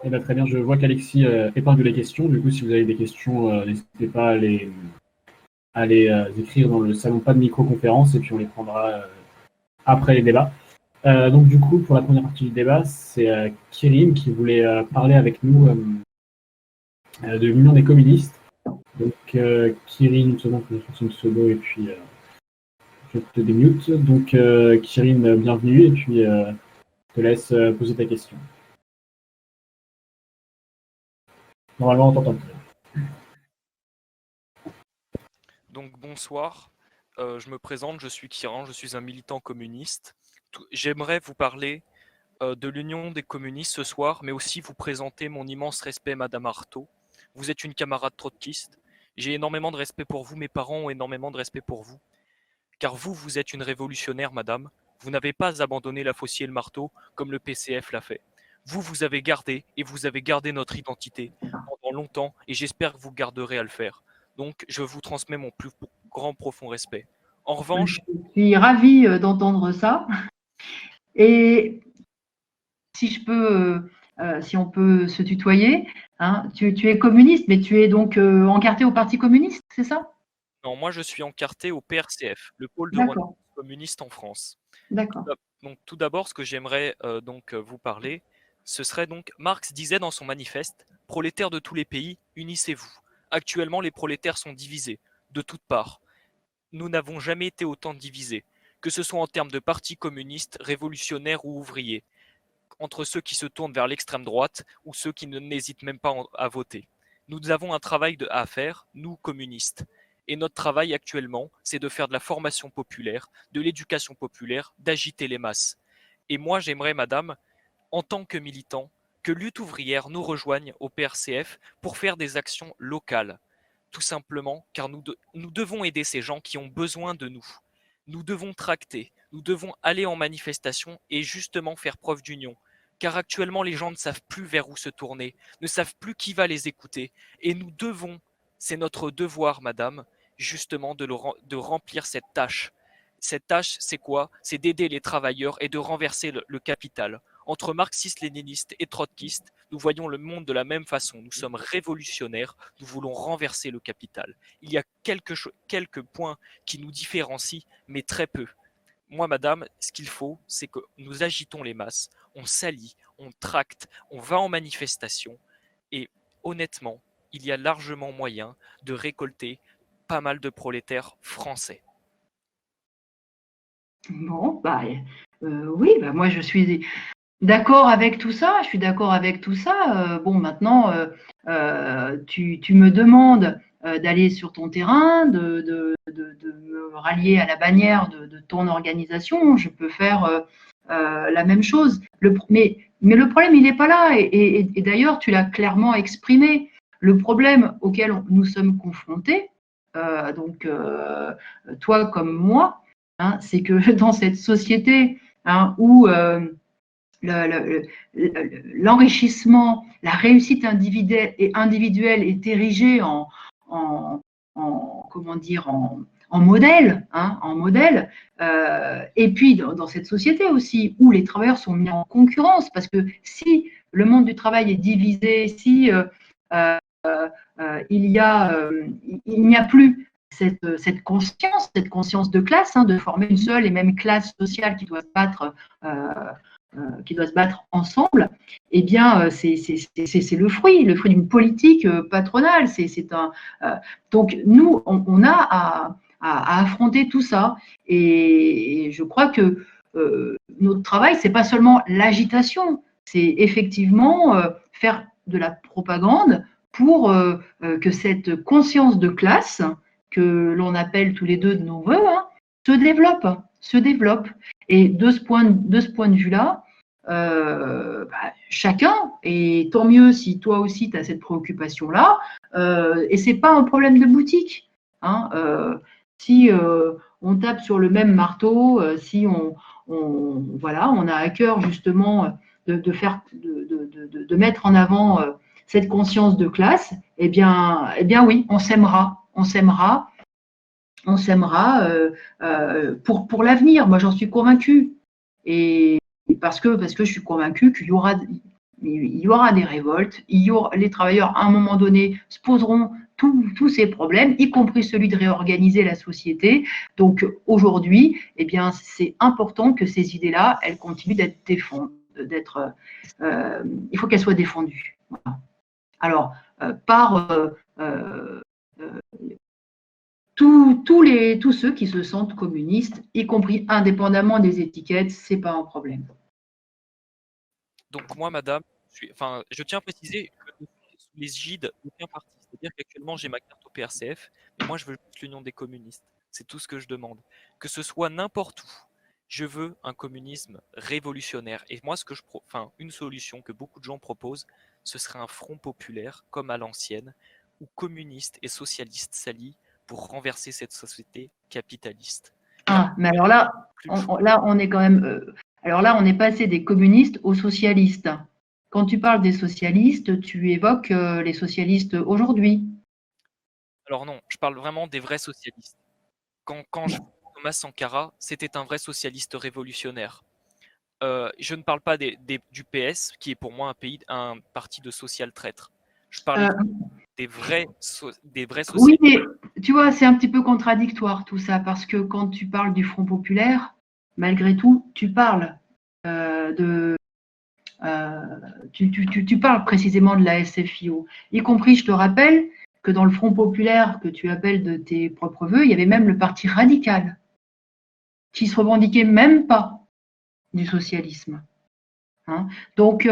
Eh ben, très bien, je vois qu'Alexis épingle les questions. Du coup, si vous avez des questions, n'hésitez pas à les écrire dans le salon pas de micro-conférence et puis on les prendra après les débats. Donc du coup, pour la première partie du débat, c'est Kirim qui voulait parler avec nous de l'Union des communistes. Donc Kirim, une seconde, je fais son pseudo et puis je te démute. Donc Kirim, bienvenue et puis je te laisse poser ta question. Normalement, on t'entend plus. Donc bonsoir, je me présente, je suis Kiran, je suis un militant communiste. J'aimerais vous parler de l'Union des communistes ce soir, mais aussi vous présenter mon immense respect, Madame Artaud. Vous êtes une camarade trotskiste. J'ai énormément de respect pour vous, mes parents ont énormément de respect pour vous. Car vous, vous êtes une révolutionnaire, madame. Vous n'avez pas abandonné la faucille et le marteau comme le PCF l'a fait. Vous, vous avez gardé et vous avez gardé notre identité pendant longtemps et j'espère que vous garderez à le faire. Donc, je vous transmets mon plus grand profond respect. En revanche, je suis ravie d'entendre ça. Et si je peux, si on peut se tutoyer, hein, tu es communiste, mais tu es donc encarté au Parti communiste, c'est ça? non, moi je suis encarté au PRCF, le pôle de renaissance D'accord, communiste en France. d'accord. Donc, tout d'abord, ce que j'aimerais vous parler, ce serait donc Marx disait dans son manifeste, prolétaires de tous les pays, unissez-vous. Actuellement, les prolétaires sont divisés de toutes parts. Nous n'avons jamais été autant divisés, que ce soit en termes de partis communistes, révolutionnaires ou ouvriers, entre ceux qui se tournent vers l'extrême droite ou ceux qui n'hésitent même pas à voter. Nous avons un travail à faire, nous communistes. Et notre travail actuellement, c'est de faire de la formation populaire, de l'éducation populaire, d'agiter les masses. Et moi, j'aimerais, madame, en tant que militant, que Lutte ouvrière nous rejoigne au PRCF pour faire des actions locales. Tout simplement car nous devons aider ces gens qui ont besoin de nous. Nous devons tracter, nous devons aller en manifestation et justement faire preuve d'union. Car actuellement, les gens ne savent plus vers où se tourner, ne savent plus qui va les écouter. Et nous devons, c'est notre devoir, madame, justement de remplir cette tâche. Cette tâche, c'est quoi? C'est d'aider les travailleurs et de renverser le capital. Entre marxistes, léninistes et trotskistes, nous voyons le monde de la même façon. Nous sommes révolutionnaires, nous voulons renverser le capital. Il y a quelques points qui nous différencient, mais très peu. Moi, madame, ce qu'il faut, c'est que nous agitons les masses, on s'allie, on tracte, on va en manifestation, et honnêtement, il y a largement moyen de récolter pas mal de prolétaires français. Bon, bah, oui, bah, moi je suis d'accord avec tout ça. Je suis d'accord avec tout ça. Bon, maintenant, tu me demandes d'aller sur ton terrain, de me rallier à la bannière de ton organisation. Je peux faire la même chose. Mais le problème, il n'est pas là. Et d'ailleurs, tu l'as clairement exprimé. Le problème auquel nous sommes confrontés, donc toi comme moi, hein, c'est que dans cette société hein, où l'enrichissement, la réussite individuelle est érigée comment dire, en modèle, hein, en modèle. Et puis dans cette société aussi où les travailleurs sont mis en concurrence, parce que si le monde du travail est divisé, si il n'y a plus cette conscience de classe, hein, de former une seule et même classe sociale qui doit se battre ensemble, eh bien, c'est le fruit d'une politique patronale. Donc, nous, on a à affronter tout ça. Et je crois que notre travail, c'est pas seulement l'agitation, c'est effectivement faire de la propagande pour que cette conscience de classe, que l'on appelle tous les deux de nos voeux, hein, se développe. Et de ce point de vue-là, chacun, et tant mieux si toi aussi tu as cette préoccupation-là, et c'est pas un problème de boutique. Hein, si on tape sur le même marteau, si voilà, on a à cœur justement de mettre en avant cette conscience de classe, eh bien oui, on s'aimera pour l'avenir. Moi, j'en suis convaincue. Et parce que je suis convaincue qu'il y aura il y aura des révoltes, les travailleurs, à un moment donné, se poseront tous ces problèmes, y compris celui de réorganiser la société. Donc aujourd'hui, eh bien, c'est important que ces idées-là, elles continuent d'être défendues, il faut qu'elles soient défendues. Voilà. Alors, par tous ceux qui se sentent communistes, y compris indépendamment des étiquettes, c'est pas un problème. Donc moi, madame, je tiens à préciser que je suis sous l'égide d'aucun parti. C'est-à-dire qu'actuellement, j'ai ma carte au PRCF, mais moi, je veux juste l'Union des communistes. C'est tout ce que je demande. Que ce soit n'importe où, je veux un communisme révolutionnaire. Et moi, une solution que beaucoup de gens proposent, ce serait un front populaire, comme à l'ancienne, où communistes et socialistes s'allient pour renverser cette société capitaliste. Ah, mais alors là, on est quand même. Alors là, on est passé des communistes aux socialistes. Quand tu parles des socialistes, tu évoques les socialistes aujourd'hui. Alors non, je parle vraiment des vrais socialistes. Quand je vois Thomas Sankara, c'était un vrai socialiste révolutionnaire. Je ne parle pas du PS, qui est pour moi un parti de social traître. Je parle des vrais socialistes. Oui, mais tu vois, c'est un petit peu contradictoire tout ça, parce que quand tu parles du Front populaire, malgré tout, tu parles tu parles précisément de la SFIO. Y compris, je te rappelle que dans le Front populaire que tu appelles de tes propres voeux, il y avait même le Parti radical, qui se revendiquait même pas du socialisme. Hein. Donc,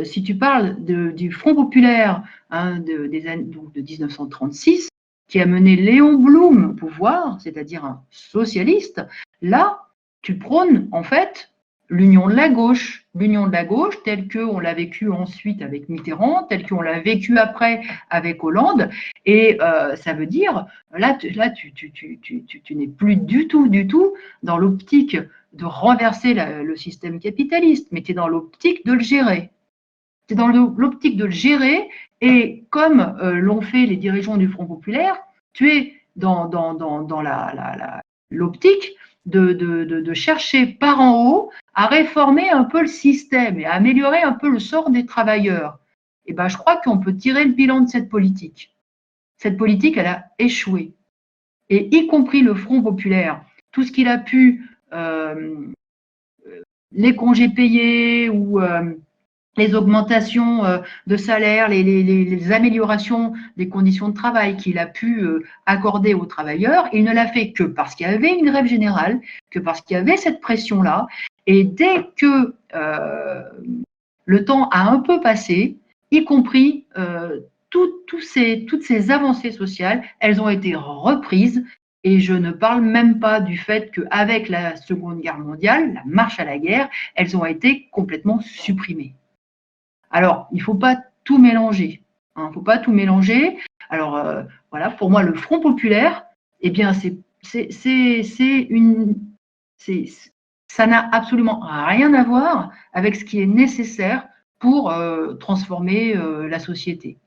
si tu parles du Front populaire des années de 1936, qui a mené Léon Blum au pouvoir, c'est-à-dire un socialiste, là, tu prônes en fait l'union de la gauche telle qu'on l'a vécu ensuite avec Mitterrand, telle qu'on l'a vécu après avec Hollande, et ça veut dire, là tu n'es plus du tout dans l'optique de renverser le système capitaliste, mais tu es dans l'optique de le gérer. Tu es dans l'optique de le gérer, et comme l'ont fait les dirigeants du Front populaire, tu es dans l'optique de chercher par en haut à réformer un peu le système et à améliorer un peu le sort des travailleurs. Et ben, je crois qu'on peut tirer le bilan de cette politique. Cette politique, elle a échoué. Et y compris le Front populaire, tout ce qu'il a pu, les congés payés ou les augmentations de salaire, les améliorations des conditions de travail qu'il a pu accorder aux travailleurs, il ne l'a fait que parce qu'il y avait une grève générale, que parce qu'il y avait cette pression-là. Et dès que le temps a un peu passé, y compris toutes ces avancées sociales, elles ont été reprises. Et je ne parle même pas du fait qu'avec la Seconde Guerre mondiale, la marche à la guerre, elles ont été complètement supprimées. Alors, il ne faut pas tout mélanger. Il ne faut pas tout mélanger. Alors, voilà, pour moi, le Front populaire, eh bien, ça n'a absolument rien à voir avec ce qui est nécessaire pour transformer la société.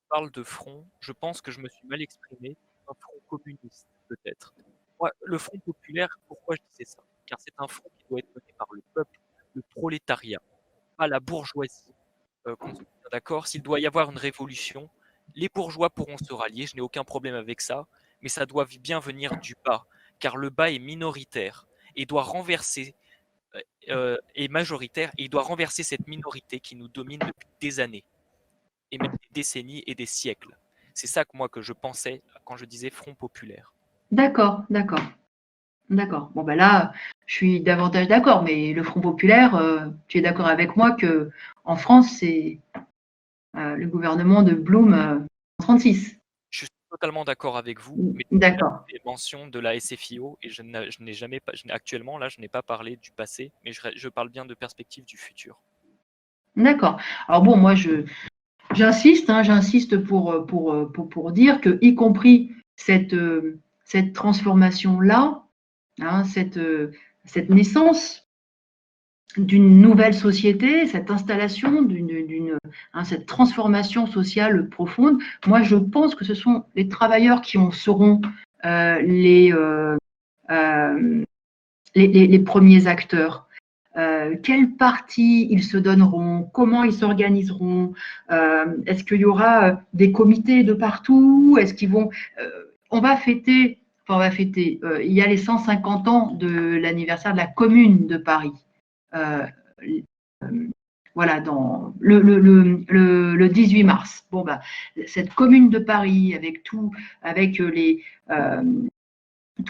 Je parle de front, je pense que je me suis mal exprimé. Un front communiste, peut-être. Moi, le Front populaire, pourquoi je disais ça? Car c'est un front qui doit être mené par le peuple, le prolétariat, pas la bourgeoisie. Qu'on soit d'accord, s'il doit y avoir une révolution, les bourgeois pourront se rallier, je n'ai aucun problème avec ça, mais ça doit bien venir du bas, car le bas est minoritaire et doit renverser est majoritaire et il doit renverser cette minorité qui nous domine depuis des années et même des décennies et des siècles. C'est ça que je pensais quand je disais Front populaire. D'accord. Bon, ben là, je suis davantage d'accord, mais le Front populaire, tu es d'accord avec moi que en France, c'est le gouvernement de Blum en 1936. Je suis totalement d'accord avec vous, mais D'accord. j'ai mention de la SFIO et je n'ai jamais, actuellement là, je n'ai pas parlé du passé, mais je parle bien de perspective du futur. D'accord. Alors bon, moi, j'insiste pour dire que, y compris cette transformation-là, hein, cette naissance d'une nouvelle société, cette installation cette transformation sociale profonde, moi je pense que ce sont les travailleurs qui en seront les premiers acteurs. quel parti ils se donneront, comment ils s'organiseront, est-ce qu'il y aura des comités de partout, est-ce qu'ils vont… on va fêter, il y a les 150 ans de l'anniversaire de la Commune de Paris. Voilà, dans le 18 mars. Bon, bah, cette Commune de Paris, avec tous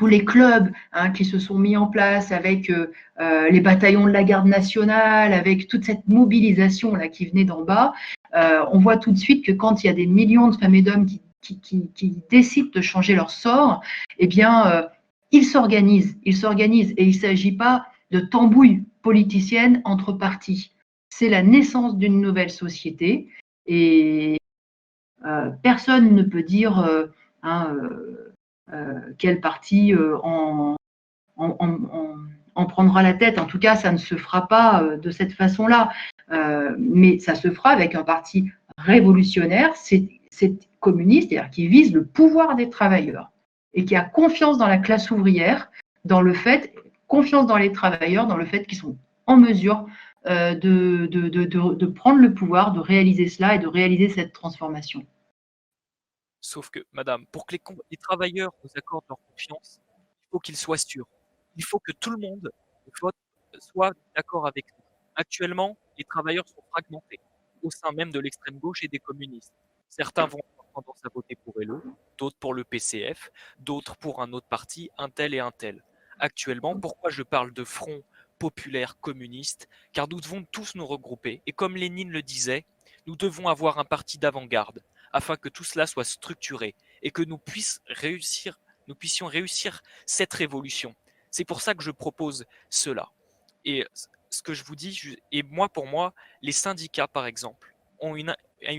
les clubs qui se sont mis en place, avec les bataillons de la garde nationale, avec toute cette mobilisation là qui venait d'en bas, on voit tout de suite que quand il y a des millions de femmes et d'hommes qui décident de changer leur sort, eh bien, ils s'organisent. Et il ne s'agit pas de tambouille politicienne entre partis. C'est la naissance d'une nouvelle société et personne ne peut dire quel parti en prendra la tête. En tout cas, ça ne se fera pas de cette façon-là. Mais ça se fera avec un parti révolutionnaire, c'est communiste, c'est-à-dire qui vise le pouvoir des travailleurs et qui a confiance dans la classe ouvrière, confiance dans les travailleurs, dans le fait qu'ils sont en mesure de prendre le pouvoir, de réaliser cela et de réaliser cette transformation. Sauf que, madame, pour que les travailleurs nous accordent leur confiance, il faut qu'ils soient sûrs. Il faut que tout le monde soit d'accord avec nous. Actuellement, les travailleurs sont fragmentés au sein même de l'extrême gauche et des communistes. Certains vont avoir tendance à voter pour LE, d'autres pour le PCF, d'autres pour un autre parti, un tel et un tel. Actuellement, pourquoi je parle de front populaire communiste? Car nous devons tous nous regrouper. Et comme Lénine le disait, nous devons avoir un parti d'avant-garde afin que tout cela soit structuré et que nous puissions réussir cette révolution. C'est pour ça que je propose cela. Et ce que je vous dis, et pour moi, les syndicats, par exemple, ont une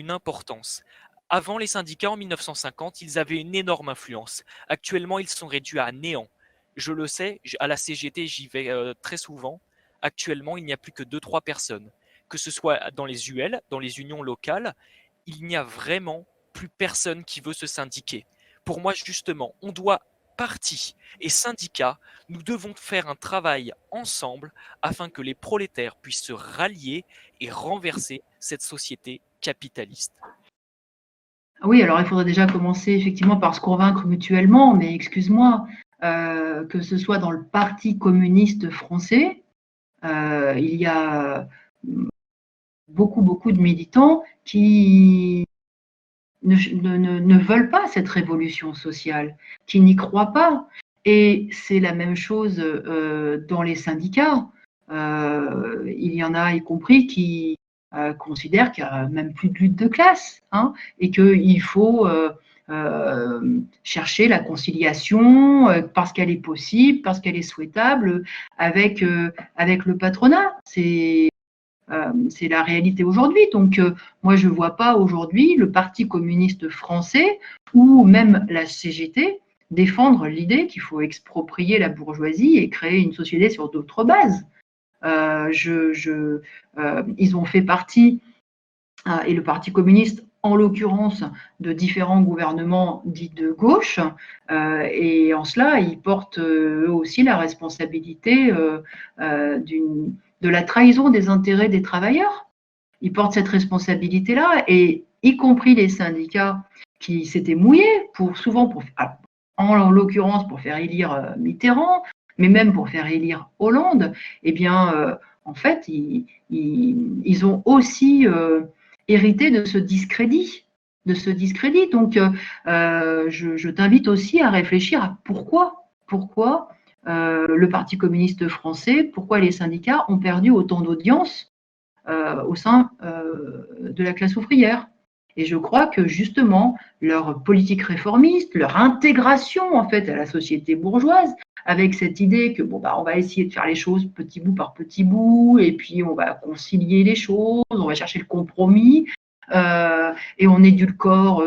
importance. Avant les syndicats, en 1950, ils avaient une énorme influence. Actuellement, ils sont réduits à néant. Je le sais, à la CGT, j'y vais très souvent. Actuellement, il n'y a plus que 2-3 personnes. Que ce soit dans les UL, dans les unions locales, il n'y a vraiment plus personne qui veut se syndiquer. Pour moi, justement, on doit, partis et syndicats, nous devons faire un travail ensemble afin que les prolétaires puissent se rallier et renverser cette société capitaliste. Oui, alors il faudrait déjà commencer effectivement par se convaincre mutuellement, mais excuse-moi, que ce soit dans le Parti communiste français, il y a beaucoup de militants qui ne veulent pas cette révolution sociale, qui n'y croient pas. Et c'est la même chose dans les syndicats. Il y en a, y compris, qui considèrent qu'il n'y a même plus de lutte de classe et qu'il faut chercher la conciliation parce qu'elle est possible, parce qu'elle est souhaitable avec le patronat. C'est la réalité aujourd'hui. Donc, moi, je ne vois pas aujourd'hui le Parti communiste français ou même la CGT défendre l'idée qu'il faut exproprier la bourgeoisie et créer une société sur d'autres bases. Ils ont fait partie, et le Parti communiste, en l'occurrence, de différents gouvernements dits de gauche, et en cela, ils portent eux aussi la responsabilité de la trahison des intérêts des travailleurs. Ils portent cette responsabilité-là, et y compris les syndicats qui s'étaient mouillés, en l'occurrence pour faire élire Mitterrand, mais même pour faire élire Hollande, eh bien, en fait, ils ont aussi hérité de ce discrédit. Donc, je t'invite aussi à réfléchir à pourquoi le Parti communiste français, pourquoi les syndicats ont perdu autant d'audience au sein de la classe ouvrière. Et je crois que justement, leur politique réformiste, leur intégration en fait à la société bourgeoise, avec cette idée que on va essayer de faire les choses petit bout par petit bout, et puis on va concilier les choses, on va chercher le compromis, et on édulcore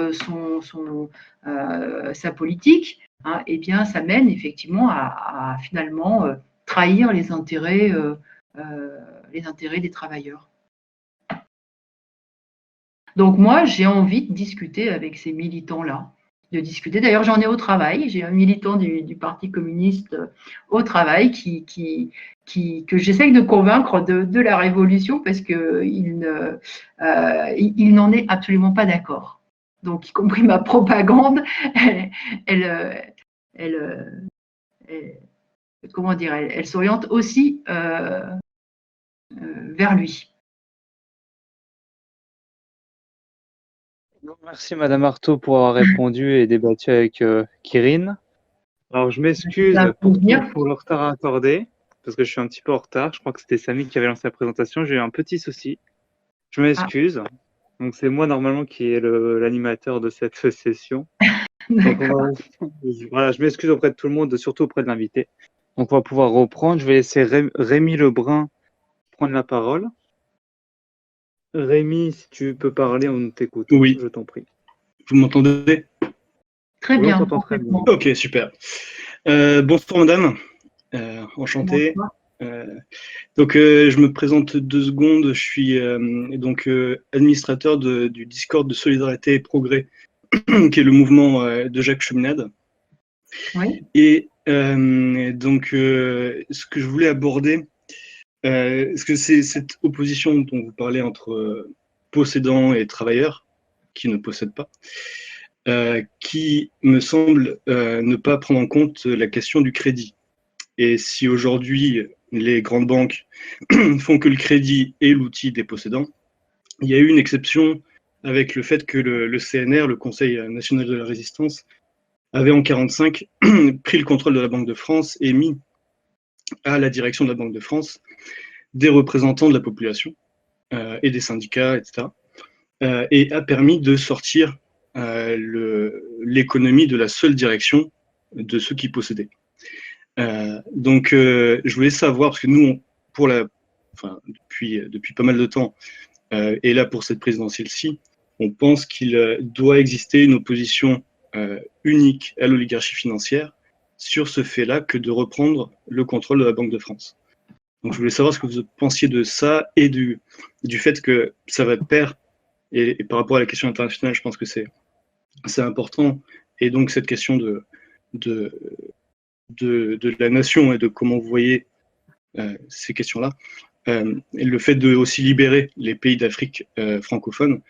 sa politique, et bien ça mène effectivement à finalement trahir les intérêts des travailleurs. Donc moi, j'ai envie de discuter avec ces militants-là de discuter. D'ailleurs, j'en ai au travail. J'ai un militant du Parti communiste au travail que j'essaye de convaincre de la révolution parce qu'il n'en est absolument pas d'accord. Donc, y compris ma propagande, elle, comment dire, elle s'oriente aussi vers lui. Merci Madame Artaud pour avoir répondu et débattu avec Kirin. Alors je m'excuse pour le retard accordé, parce que je suis un petit peu en retard. Je crois que c'était Samy qui avait lancé la présentation. J'ai eu un petit souci. Je m'excuse. Donc c'est moi normalement qui est l'animateur de cette session. Donc voilà, je m'excuse auprès de tout le monde, surtout auprès de l'invité. Donc on va pouvoir reprendre. Je vais laisser Rémi Lebrun prendre la parole. Rémi, si tu peux parler, on t'écoute. Oui. Je t'en prie. Vous m'entendez? Très bien. On très bien. Ok, super. Bonsoir madame. Enchanté. Donc je me présente 2 secondes. Je suis donc administrateur du Discord de Solidarité et Progrès, qui est le mouvement de Jacques Cheminade. Oui. Et donc ce que je voulais aborder, est-ce que c'est cette opposition dont vous parlez entre possédants et travailleurs qui ne possèdent pas, qui me semble ne pas prendre en compte la question du crédit. Et si aujourd'hui les grandes banques font que le crédit est l'outil des possédants, il y a eu une exception avec le fait que le CNR, le Conseil national de la résistance, avait en 1945 pris le contrôle de la Banque de France et mis à la direction de la Banque de France des représentants de la population et des syndicats, etc. Et a permis de sortir l'économie de la seule direction de ceux qui possédaient. Donc, je voulais savoir, parce que nous, depuis pas mal de temps, et là pour cette présidentielle-ci, on pense qu'il doit exister une opposition unique à l'oligarchie financière sur ce fait-là que de reprendre le contrôle de la Banque de France. Donc, je voulais savoir ce que vous pensiez de ça et du fait que ça va de pair. Et par rapport à la question internationale, je pense que c'est important. Et donc, cette question de la nation et de comment vous voyez ces questions-là, le fait de aussi libérer les pays d'Afrique francophone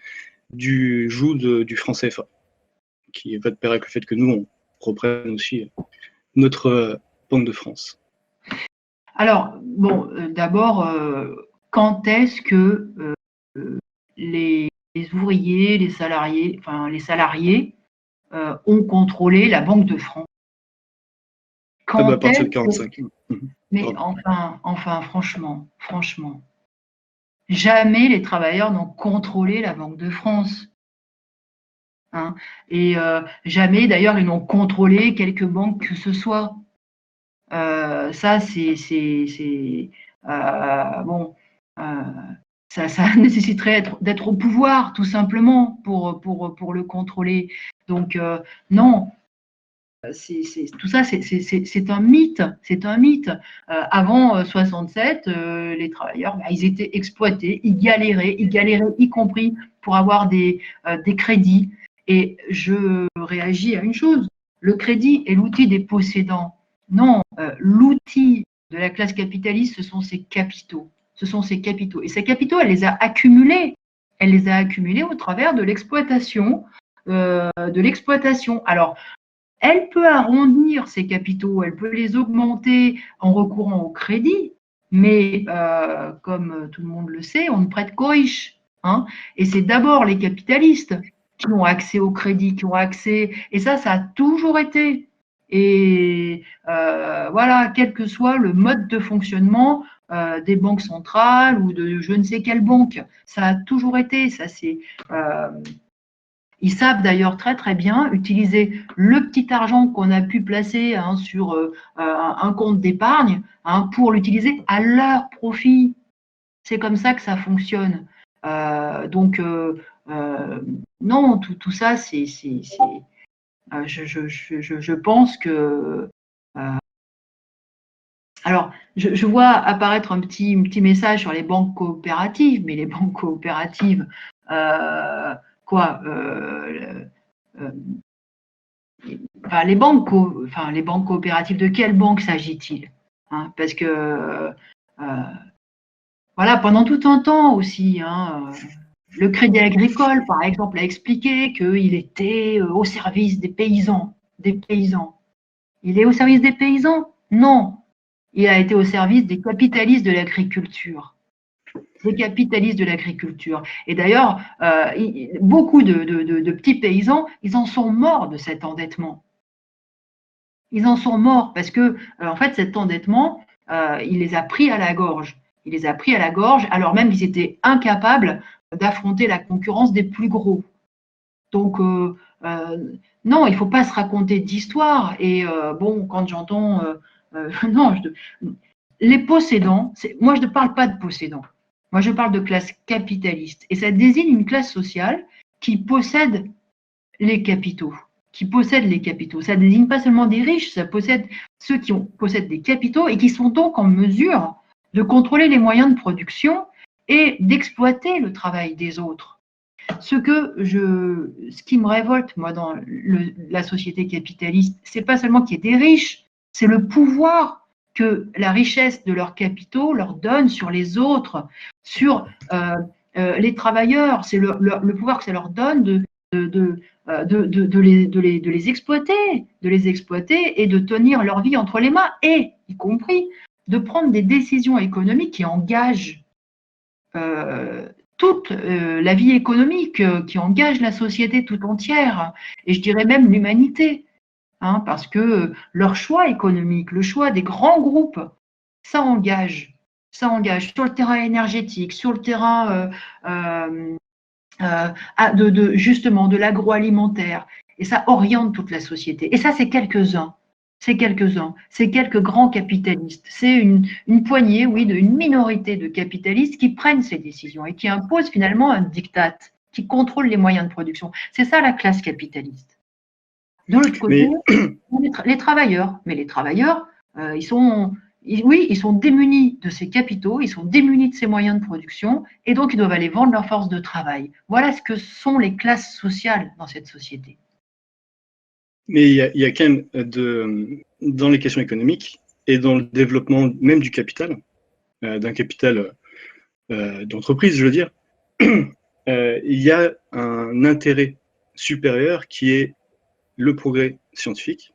du joug du franc CFA, qui va de pair avec le fait que nous, on reprenne aussi notre Banque de France. Alors, bon, d'abord, quand est-ce que les ouvriers, les salariés ont contrôlé la Banque de France? À partir de 1945. Mais enfin, franchement, jamais les travailleurs n'ont contrôlé la Banque de France. Hein, et jamais, d'ailleurs, ils n'ont contrôlé quelque banque que ce soit. Ça, ça nécessiterait d'être au pouvoir, tout simplement, pour le contrôler. Donc, non, tout ça, c'est un mythe. C'est un mythe. Avant 67, les travailleurs, ils étaient exploités, ils galéraient, y compris pour avoir des crédits. Et je réagis à une chose, le crédit est l'outil des possédants. Non, l'outil de la classe capitaliste, ce sont ses capitaux. Et ces capitaux, elle les a accumulés. Elle les a accumulés au travers de l'exploitation. Alors, elle peut arrondir ses capitaux, elle peut les augmenter en recourant au crédit, mais comme tout le monde le sait, on ne prête qu'aux riches. Hein, et c'est d'abord les capitalistes qui ont accès au crédit, et ça a toujours été. Et voilà, quel que soit le mode de fonctionnement des banques centrales ou de je ne sais quelle banque, ça a toujours été. Ça, c'est ils savent d'ailleurs très très bien utiliser le petit argent qu'on a pu placer sur un compte d'épargne pour l'utiliser à leur profit. C'est comme ça que ça fonctionne. Donc non, tout ça, je pense que. Alors, je vois apparaître un petit message sur les banques coopératives, mais les banques coopératives, les banques coopératives, de quelle banque s'agit-il, hein? Parce que voilà, pendant tout un temps aussi, hein, le Crédit Agricole, par exemple, a expliqué qu'il était au service des paysans, Il est au service des paysans? Non, il a été au service des capitalistes de l'agriculture. Et d'ailleurs, beaucoup de petits paysans, ils en sont morts de cet endettement. Ils en sont morts parce que, en fait, cet endettement, il les a pris à la gorge. Alors même qu'ils étaient incapables d'affronter la concurrence des plus gros. Donc, non, il ne faut pas se raconter d'histoire. Et bon, quand j'entends, non, les possédants, moi je ne parle pas de possédants. Moi je parle de classe capitaliste. Et ça désigne une classe sociale qui possède les capitaux. Ça ne désigne pas seulement des riches, ça possède ceux qui possèdent des capitaux et qui sont donc en mesure de contrôler les moyens de production et d'exploiter le travail des autres. Ce qui me révolte, moi, dans la société capitaliste, c'est pas seulement qu'il y ait des riches, c'est le pouvoir que la richesse de leurs capitaux leur donne sur les autres, sur les travailleurs. C'est le pouvoir que ça leur donne de les exploiter et de tenir leur vie entre les mains, et y compris de prendre des décisions économiques qui engagent toute la vie économique, qui engage la société tout entière, et je dirais même l'humanité, hein, parce que leur choix économique, le choix des grands groupes, ça engage sur le terrain énergétique, sur le terrain justement de l'agroalimentaire, et ça oriente toute la société. Et ça, c'est quelques-uns, c'est quelques grands capitalistes, c'est une poignée, oui, une minorité de capitalistes qui prennent ces décisions et qui imposent finalement un diktat, qui contrôle les moyens de production. C'est ça la classe capitaliste. De l'autre côté, les travailleurs, ils sont démunis de ces capitaux, ils sont démunis de ces moyens de production, et donc ils doivent aller vendre leur force de travail. Voilà ce que sont les classes sociales dans cette société. Mais il y a quand même, dans les questions économiques et dans le développement même du capital, d'un capital d'entreprise, je veux dire, il y a un intérêt supérieur qui est le progrès scientifique.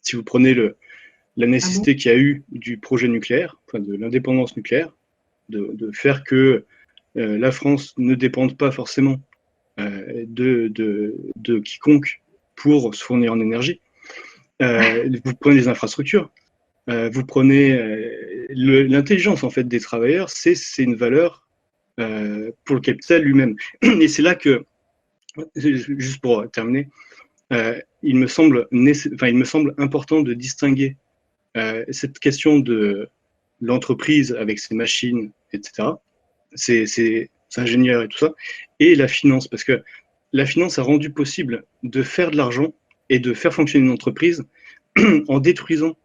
Si vous prenez la nécessité qu'il y a eu du projet nucléaire, enfin de l'indépendance nucléaire, de faire que la France ne dépende pas forcément de quiconque pour se fournir en énergie. Vous prenez les infrastructures, vous prenez l'intelligence en fait des travailleurs, c'est une valeur pour le capital lui-même. Et c'est là que, juste pour terminer, il me semble important de distinguer cette question de l'entreprise avec ses machines, etc., ses ingénieurs et tout ça, et la finance, parce que la finance a rendu possible de faire de l'argent et de faire fonctionner une entreprise en détruisant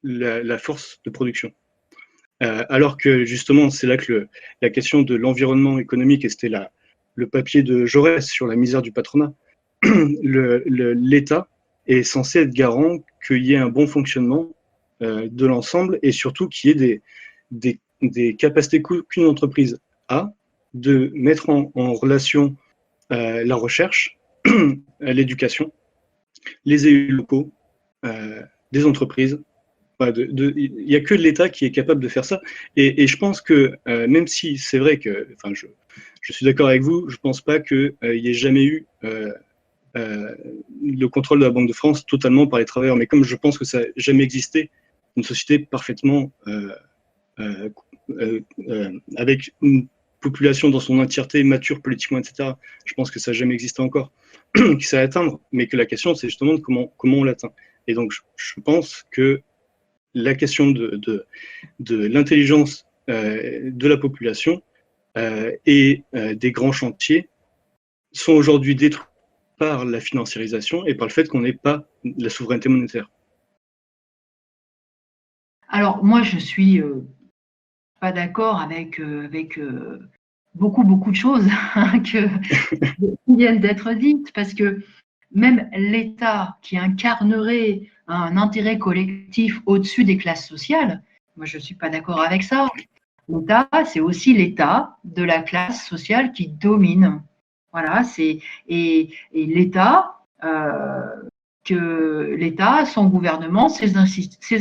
la force de production. Alors que justement, c'est là que la question de l'environnement économique, et c'était le papier de Jaurès sur la misère du patronat, l'État est censé être garant qu'il y ait un bon fonctionnement de l'ensemble, et surtout qu'il y ait des capacités qu'une entreprise a de mettre en relation la recherche, l'éducation, les élus locaux, des entreprises. Il n'y a que l'État qui est capable de faire ça. Et je pense que, même si c'est vrai que, je suis d'accord avec vous, je ne pense pas qu'il n'y ait jamais eu le contrôle de la Banque de France totalement par les travailleurs. Mais comme je pense que ça n'a jamais existé, une société parfaitement avec une population dans son entièreté mature politiquement, etc., je pense que ça n'a jamais existé encore, qui sait atteindre, mais que la question, c'est justement de comment on l'atteint. Et donc, je pense que la question de l'intelligence de la population et des grands chantiers sont aujourd'hui détruits par la financiarisation et par le fait qu'on n'ait pas la souveraineté monétaire. Alors, moi, je suis pas d'accord avec beaucoup de choses qui viennent d'être dites, parce que même l'État qui incarnerait un intérêt collectif au-dessus des classes sociales, moi je ne suis pas d'accord avec ça. L'État, c'est aussi l'État de la classe sociale qui domine. Voilà, et l'État, son gouvernement, ses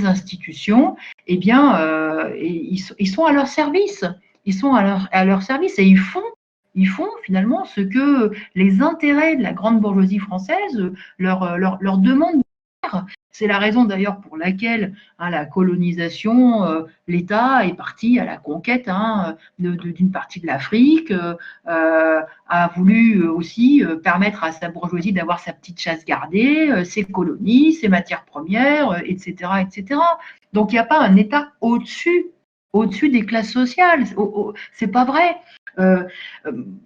institutions, eh bien, ils sont à leur service. Ils sont à leur service et ils font finalement ce que les intérêts de la grande bourgeoisie française leur demandent de faire. C'est la raison d'ailleurs pour laquelle la colonisation, l'État est parti à la conquête d'une partie de l'Afrique, a voulu aussi permettre à sa bourgeoisie d'avoir sa petite chasse gardée, ses colonies, ses matières premières, etc., etc. Donc il n'y a pas un État au-dessus des classes sociales. C'est pas vrai.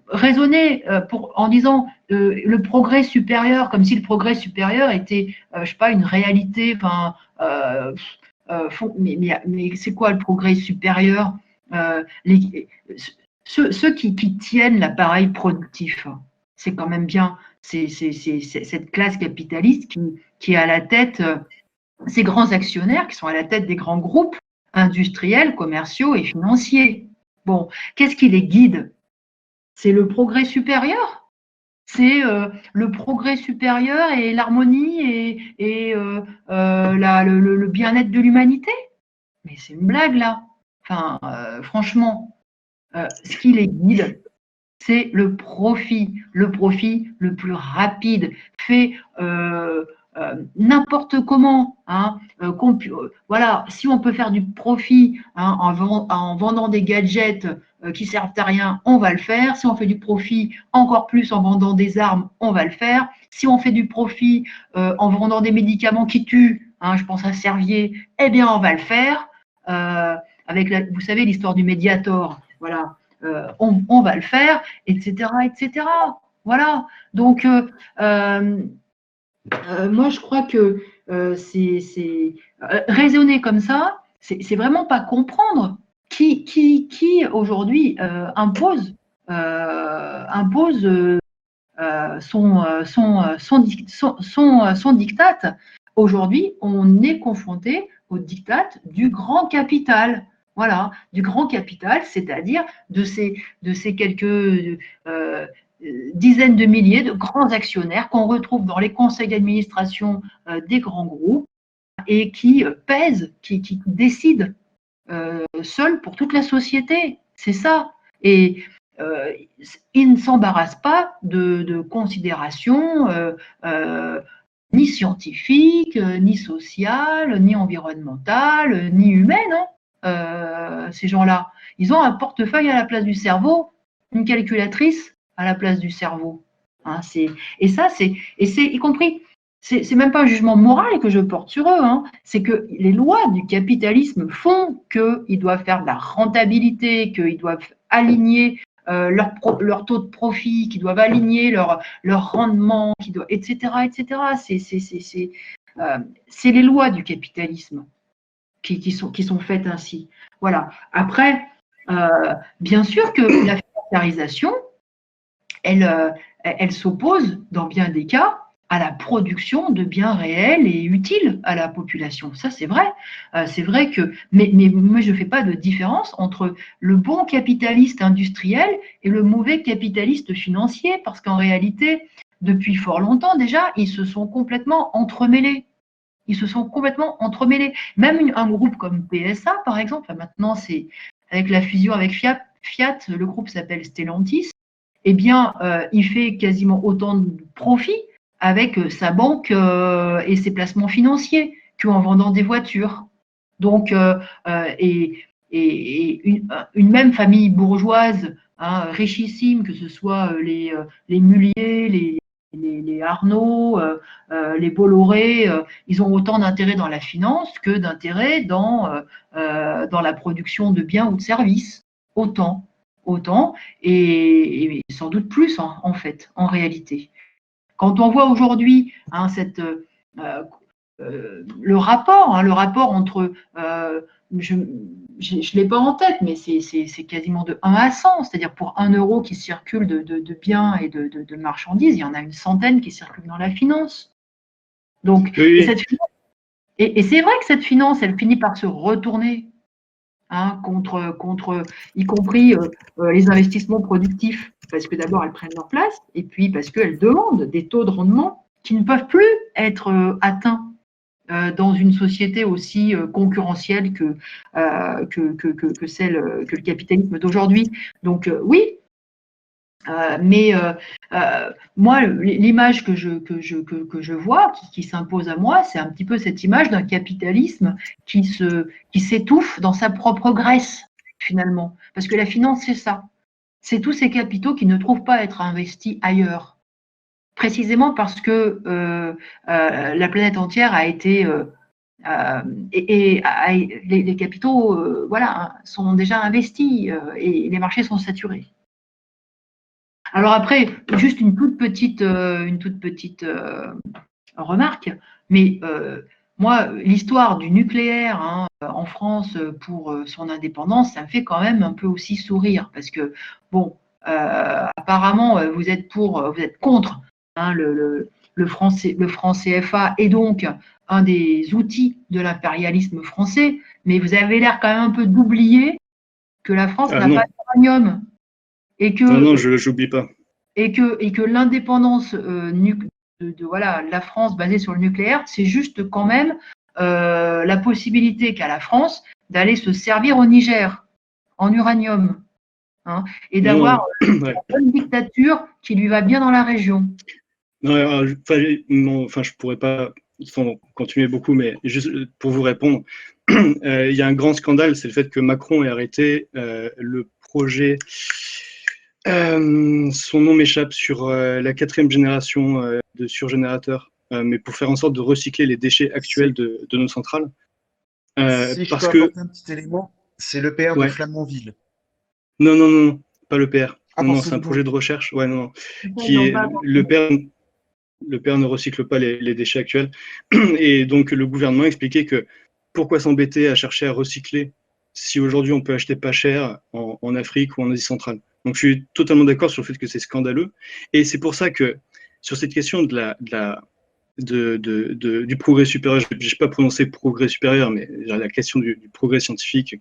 Raisonner en disant le progrès supérieur, comme si le progrès supérieur était, je sais pas, une réalité. Mais c'est quoi le progrès supérieur? Ceux qui tiennent l'appareil productif, c'est quand même bien c'est cette classe capitaliste qui est à la tête, ces grands actionnaires qui sont à la tête des grands groupes industriels, commerciaux et financiers. Bon, qu'est-ce qui les guide? C'est le progrès supérieur. C'est le progrès supérieur et l'harmonie et le bien-être de l'humanité. Mais c'est une blague là. Enfin, franchement, ce qui les guide, c'est le profit le plus rapide, fait n'importe comment. Voilà, si on peut faire du profit en vendant des gadgets qui servent à rien, on va le faire. Si on fait du profit encore plus en vendant des armes, on va le faire. Si on fait du profit en vendant des médicaments qui tuent, je pense à Servier, eh bien on va le faire. Vous savez l'histoire du Mediator, voilà. On va le faire, etc., etc. Voilà. Donc, moi, je crois que raisonner comme ça, c'est vraiment pas comprendre qui aujourd'hui impose son diktat. Aujourd'hui, on est confronté au diktat du grand capital. Voilà, du grand capital, c'est-à-dire de ces quelques dizaines de milliers de grands actionnaires qu'on retrouve dans les conseils d'administration des grands groupes et qui pèsent, qui décident seuls pour toute la société. C'est ça. Et ils ne s'embarrassent pas de considérations ni scientifiques, ni sociales, ni environnementales, ni humaines. Ces gens-là, ils ont un portefeuille à la place du cerveau, une calculatrice à la place du cerveau. Et c'est y compris. C'est même pas un jugement moral que je porte sur eux, c'est que les lois du capitalisme font qu'ils doivent faire de la rentabilité, qu'ils doivent aligner leur taux de profit, qu'ils doivent aligner leur rendement, etc., etc. C'est les lois du capitalisme qui sont faites ainsi. Voilà. Après, bien sûr que la financiarisation, elle s'oppose dans bien des cas à la production de biens réels et utiles à la population. Ça, c'est vrai. C'est vrai que, mais moi, je ne fais pas de différence entre le bon capitaliste industriel et le mauvais capitaliste financier, parce qu'en réalité, depuis fort longtemps déjà, ils se sont complètement entremêlés. Même un groupe comme PSA, par exemple, maintenant, c'est avec la fusion avec Fiat, le groupe s'appelle Stellantis, eh bien, il fait quasiment autant de profits avec sa banque et ses placements financiers qu'en vendant des voitures. Donc, une même famille bourgeoise, richissime, que ce soit les Mullier, les Arnaud, les Bolloré, ils ont autant d'intérêt dans la finance que d'intérêt dans la production de biens ou de services. Autant, et sans doute plus en fait, en réalité. Quand on voit aujourd'hui cette le rapport entre, je ne l'ai pas en tête, mais c'est quasiment de 1 à 100, c'est-à-dire pour 1 euro qui circule de biens et de marchandises, il y en a une centaine qui circulent dans la finance. Donc, Oui. et c'est vrai que cette finance, elle finit par se retourner contre y compris les investissements productifs, parce que d'abord elles prennent leur place, et puis parce qu'elles demandent des taux de rendement qui ne peuvent plus être atteints dans une société aussi concurrentielle que celle que le capitalisme d'aujourd'hui. Donc oui, mais moi, l'image que je vois, qui s'impose à moi, c'est un petit peu cette image d'un capitalisme qui s'étouffe dans sa propre graisse, finalement. Parce que la finance, c'est ça. C'est tous ces capitaux qui ne trouvent pas à être investis ailleurs. Précisément parce que la planète entière a été... les capitaux voilà, sont déjà investis et les marchés sont saturés. Alors après, juste une toute petite remarque, mais moi, l'histoire du nucléaire en France pour son indépendance, ça me fait quand même un peu aussi sourire, parce que bon, apparemment vous êtes contre le franc CFA et donc un des outils de l'impérialisme français, mais vous avez l'air quand même un peu d'oublier que la France n'a pas d'uranium. Et que, non, j'oublie pas. Et que l'indépendance de la France basée sur le nucléaire, c'est juste quand même la possibilité qu'a la France d'aller se servir au Niger en uranium et d'avoir une bonne dictature qui lui va bien dans la région. Non, je pourrais pas continuer beaucoup, mais juste pour vous répondre, il y a un grand scandale, c'est le fait que Macron ait arrêté le projet. Son nom m'échappe, sur la 4e génération de surgénérateurs, mais pour faire en sorte de recycler les déchets actuels de nos centrales. Si je peux apporter un petit élément, c'est l'EPR de Flamanville. Non, pas l'EPR. Non, c'est un projet de recherche. Ouais, non. L'EPR ne recycle pas les déchets actuels. Et donc, le gouvernement expliquait que pourquoi s'embêter à chercher à recycler si aujourd'hui on peut acheter pas cher en Afrique ou en Asie centrale. Donc je suis totalement d'accord sur le fait que c'est scandaleux. Et c'est pour ça que sur cette question du progrès supérieur, je n'ai pas prononcé progrès supérieur, mais la question du progrès scientifique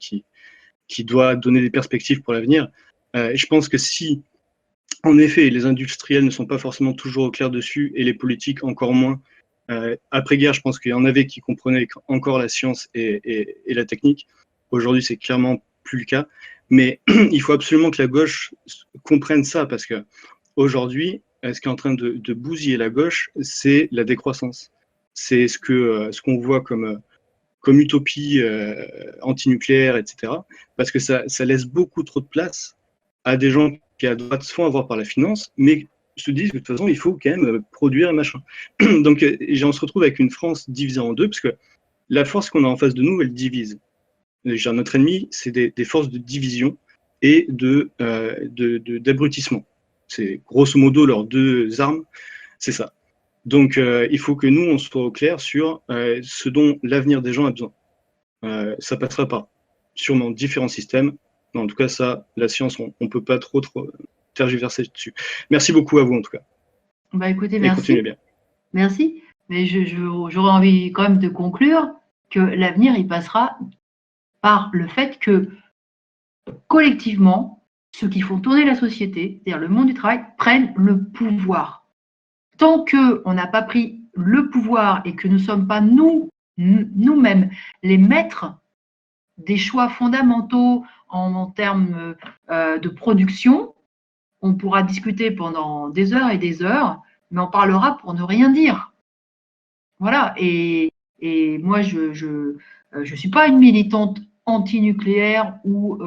qui doit donner des perspectives pour l'avenir, je pense que si, en effet, les industriels ne sont pas forcément toujours au clair dessus et les politiques encore moins, après-guerre, je pense qu'il y en avait qui comprenaient encore la science et la technique. Aujourd'hui, c'est clairement plus le cas. Mais il faut absolument que la gauche comprenne ça, parce que aujourd'hui, ce qui est en train de bousiller la gauche, c'est la décroissance. C'est ce qu'on voit comme utopie antinucléaire, etc. Parce que ça laisse beaucoup trop de place à des gens qui, à droite, se font avoir par la finance, mais se disent que de toute façon, il faut quand même produire et machin. Donc, on se retrouve avec une France divisée en deux, parce que la force qu'on a en face de nous, elle divise. Notre ennemi, c'est des forces de division et d'abrutissement. C'est grosso modo leurs deux armes, c'est ça. Donc, il faut que nous, on soit au clair sur ce dont l'avenir des gens a besoin. Ça passera par sûrement différents systèmes. En tout cas, ça, la science, on ne peut pas trop tergiverser dessus. Merci beaucoup à vous, en tout cas. Bah, écoutez, merci. Continuez bien. Merci. Mais j'aurais envie quand même de conclure que l'avenir, il passera par le fait que, collectivement, ceux qui font tourner la société, c'est-à-dire le monde du travail, prennent le pouvoir. Tant qu'on n'a pas pris le pouvoir et que nous ne sommes pas nous-mêmes les maîtres des choix fondamentaux en termes de production, on pourra discuter pendant des heures et des heures, mais on parlera pour ne rien dire. Voilà. Et moi, je suis pas une militante anti-nucléaire ou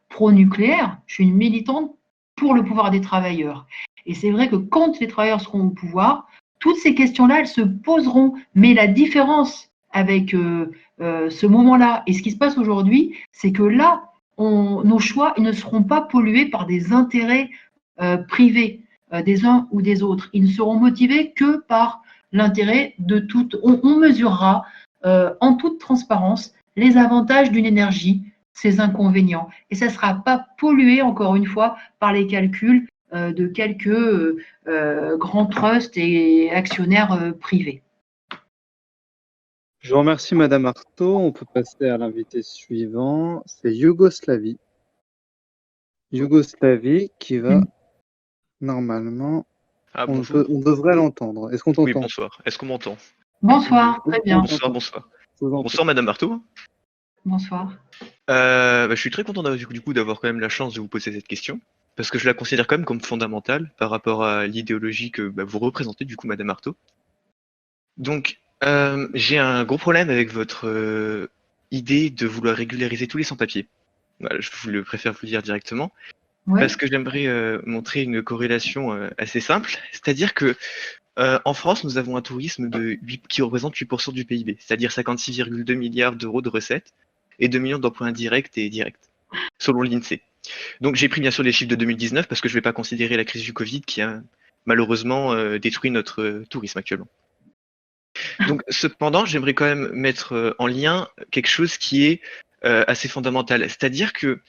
pro-nucléaire, je suis une militante pour le pouvoir des travailleurs. Et c'est vrai que quand les travailleurs seront au pouvoir, toutes ces questions-là, elles se poseront. Mais la différence avec ce moment-là et ce qui se passe aujourd'hui, c'est que là, nos choix, ils ne seront pas pollués par des intérêts privés des uns ou des autres. Ils ne seront motivés que par l'intérêt de toute. On mesurera en toute transparence les avantages d'une énergie, ses inconvénients. Et ça ne sera pas pollué, encore une fois, par les calculs de quelques grands trusts et actionnaires privés. Je vous remercie, Madame Artaud. On peut passer à l'invité suivant. C'est Yougoslavie. Yougoslavie qui va normalement. Ah, On bonjour. devrait l'entendre. Est-ce qu'on t'entend? Oui, bonsoir. Est-ce qu'on m'entend? Bonsoir, très bien. Bonsoir. Bonsoir, Madame Artaud. Bonsoir. Je suis très content du coup d'avoir quand même la chance de vous poser cette question, parce que je la considère quand même comme fondamentale par rapport à l'idéologie que vous représentez du coup, Madame Artaud. Donc, j'ai un gros problème avec votre idée de vouloir régulariser tous les sans-papiers. Voilà, je préfère vous le dire directement, parce que j'aimerais montrer une corrélation assez simple, c'est-à-dire que en France, nous avons un tourisme qui représente 8% du PIB, c'est-à-dire 56,2 milliards d'euros de recettes et 2 millions d'emplois indirects et directs, selon l'INSEE. Donc j'ai pris bien sûr les chiffres de 2019 parce que je ne vais pas considérer la crise du Covid qui a malheureusement détruit notre tourisme actuellement. Donc cependant, j'aimerais quand même mettre en lien quelque chose qui est assez fondamental, c'est-à-dire que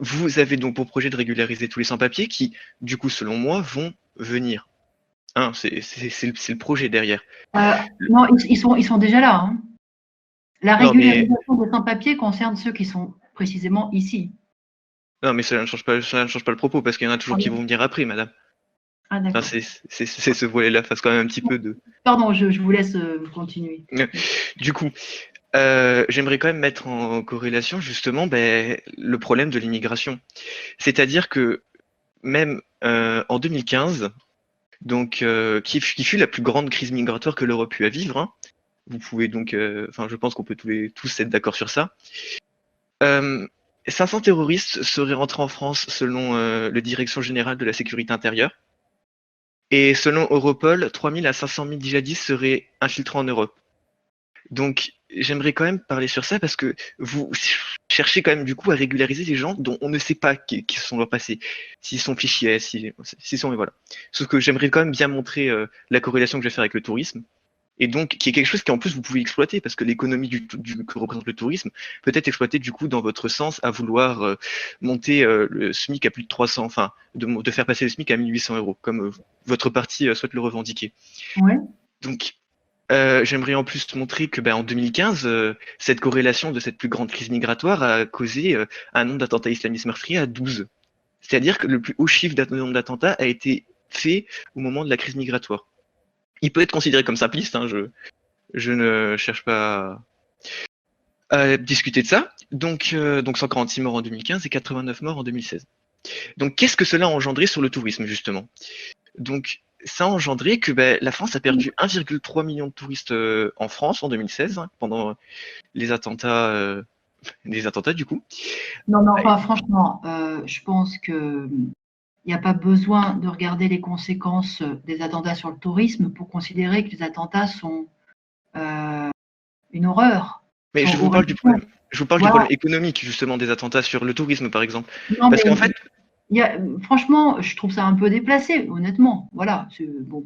vous avez donc pour projet de régulariser tous les sans-papiers qui, du coup, selon moi, vont venir. Hein, c'est le projet derrière. Non, ils sont déjà là. Hein. La régularisation des sans-papiers concerne ceux qui sont précisément ici. Non, mais ça ne change pas le propos, parce qu'il y en a toujours qui vont venir après, madame. Ah, d'accord. Enfin, c'est ce volet-là, face quand même un petit peu de... Pardon, je vous laisse continuer. Du coup, j'aimerais quand même mettre en corrélation, justement, le problème de l'immigration. C'est-à-dire que, même en 2015, donc, qui fut la plus grande crise migratoire que l'Europe eut à vivre, hein, vous pouvez donc, je pense qu'on peut tous être d'accord sur ça. 500 terroristes seraient rentrés en France selon la Direction générale de la sécurité intérieure. Et selon Europol, 3000 à 500 000 djihadistes seraient infiltrés en Europe. Donc, j'aimerais quand même parler sur ça parce que vous cherchez quand même du coup à régulariser les gens dont on ne sait pas qui sont leur passé, s'ils sont fichiers, s'ils sont, et voilà. Sauf que j'aimerais quand même bien montrer la corrélation que je vais faire avec le tourisme. Et donc, qui est quelque chose qui en plus vous pouvez exploiter, parce que l'économie que représente le tourisme peut être exploitée du coup dans votre sens à vouloir monter le SMIC à plus de 300, enfin, de faire passer le SMIC à 1800 euros, comme votre parti souhaite le revendiquer. Ouais. Donc, j'aimerais en plus montrer que en 2015, cette corrélation de cette plus grande crise migratoire a causé un nombre d'attentats islamistes meurtriers à 12. C'est-à-dire que le plus haut chiffre de nombre d'attentats a été fait au moment de la crise migratoire. Il peut être considéré comme simpliste, hein, je ne cherche pas à discuter de ça. Donc 146 morts en 2015 et 89 morts en 2016. Donc qu'est-ce que cela a engendré sur le tourisme, justement? Donc ça a engendré que la France a perdu 1,3 million de touristes en France en 2016, hein, pendant les attentats du coup. Non, mais enfin, franchement, je pense que il n'y a pas besoin de regarder les conséquences des attentats sur le tourisme pour considérer que les attentats sont une horreur. Mais je vous parle du problème. Je vous parle du problème économique, justement, des attentats sur le tourisme, par exemple. Non, parce qu'en fait, franchement, je trouve ça un peu déplacé, honnêtement. Voilà. Bon,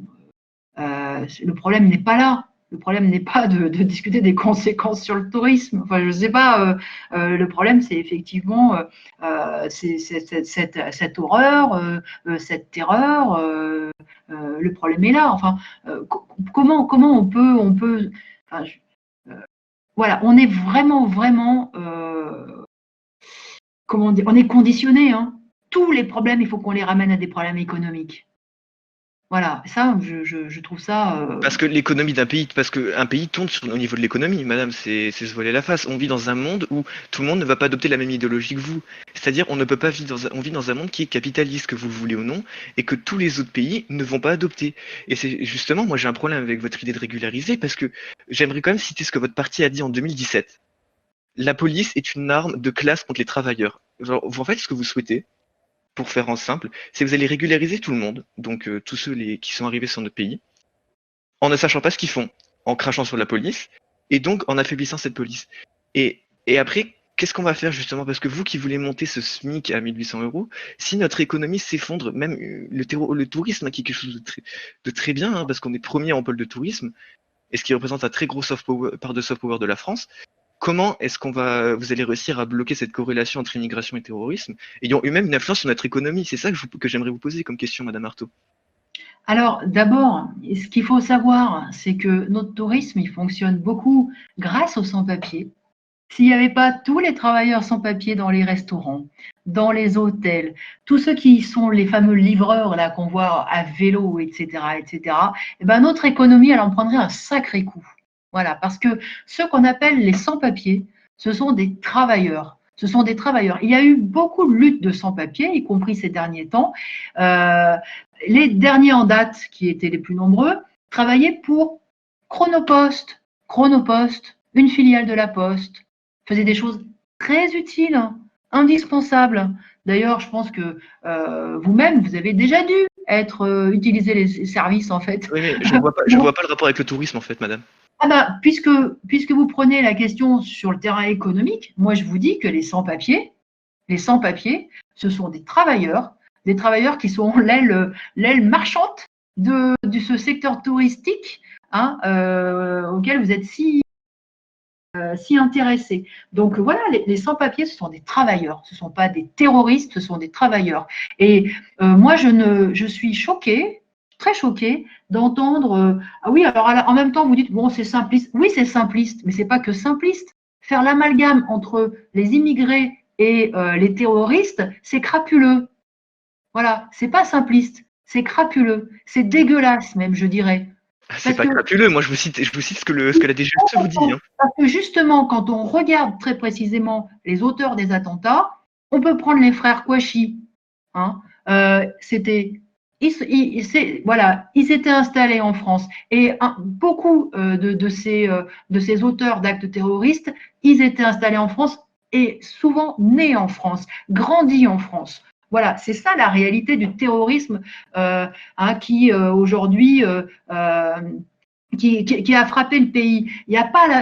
le problème n'est pas là. Le problème n'est pas de discuter des conséquences sur le tourisme. Enfin, je ne sais pas. Le problème, c'est effectivement cette horreur, cette terreur. Le problème est là. Enfin, comment on peut. Enfin, voilà, on est vraiment, comment dire, on est conditionné. Hein. Tous les problèmes, il faut qu'on les ramène à des problèmes économiques. Voilà, ça, je trouve ça. Parce que l'économie d'un pays, parce qu'un pays tourne au niveau de l'économie, madame, c'est se voiler la face. On vit dans un monde où tout le monde ne va pas adopter la même idéologie que vous. C'est-à-dire, on ne peut pas vivre on vit dans un monde qui est capitaliste, que vous le voulez ou non, et que tous les autres pays ne vont pas adopter. Et c'est justement, moi j'ai un problème avec votre idée de régulariser, parce que j'aimerais quand même citer ce que votre parti a dit en 2017. La police est une arme de classe contre les travailleurs. Genre, vous en faites ce que vous souhaitez. Pour faire en simple, c'est que vous allez régulariser tout le monde, donc tous ceux qui sont arrivés sur notre pays, en ne sachant pas ce qu'ils font, en crachant sur la police, et donc en affaiblissant cette police. Et après, qu'est-ce qu'on va faire justement? Parce que vous qui voulez monter ce SMIC à 1800 €, si notre économie s'effondre, même le tourisme, hein, qui est quelque chose de très bien, hein, parce qu'on est premier en pôle de tourisme, et ce qui représente un très gros part de soft power de la France, comment est-ce vous allez réussir à bloquer cette corrélation entre immigration et terrorisme, ayant eu même une influence sur notre économie? C'est ça que j'aimerais vous poser comme question, Madame Artaud. Alors, d'abord, ce qu'il faut savoir, c'est que notre tourisme, il fonctionne beaucoup grâce aux sans-papiers. S'il n'y avait pas tous les travailleurs sans-papiers dans les restaurants, dans les hôtels, tous ceux qui sont les fameux livreurs là qu'on voit à vélo, etc., eh ben notre économie, elle en prendrait un sacré coup. Voilà, parce que ceux qu'on appelle les sans-papiers, ce sont des travailleurs. Ce sont des travailleurs. Il y a eu beaucoup de luttes de sans-papiers, y compris ces derniers temps. Les derniers en date, qui étaient les plus nombreux, travaillaient pour Chronopost. Chronopost, une filiale de la Poste, faisait des choses très utiles, indispensables. D'ailleurs, je pense que vous-même, vous avez déjà dû utiliser les services, en fait. Oui, mais je ne vois pas le rapport avec le tourisme, en fait, madame. Ah ben, puisque vous prenez la question sur le terrain économique, moi, je vous dis que les sans-papiers, ce sont des travailleurs qui sont l'aile marchande de ce secteur touristique auquel vous êtes si intéressés. Donc voilà, les sans-papiers, ce sont des travailleurs, ce ne sont pas des terroristes, ce sont des travailleurs. Et moi, je suis choquée, très choquée, d'entendre ah oui, alors en même temps, vous dites, bon, c'est simpliste. Oui, c'est simpliste, mais ce n'est pas que simpliste. Faire l'amalgame entre les immigrés et les terroristes, c'est crapuleux. Voilà, c'est pas simpliste, c'est crapuleux, c'est dégueulasse même, je dirais. C'est pas crapuleux, moi je vous cite ce que la DGSE vous dit. Hein. Parce que justement, quand on regarde très précisément les auteurs des attentats, on peut prendre les frères Kouachi. Hein, ils s'étaient installés en France et beaucoup de ces auteurs d'actes terroristes, ils étaient installés en France et souvent nés en France, grandis en France. Voilà, c'est ça la réalité du terrorisme qui aujourd'hui qui a frappé le pays.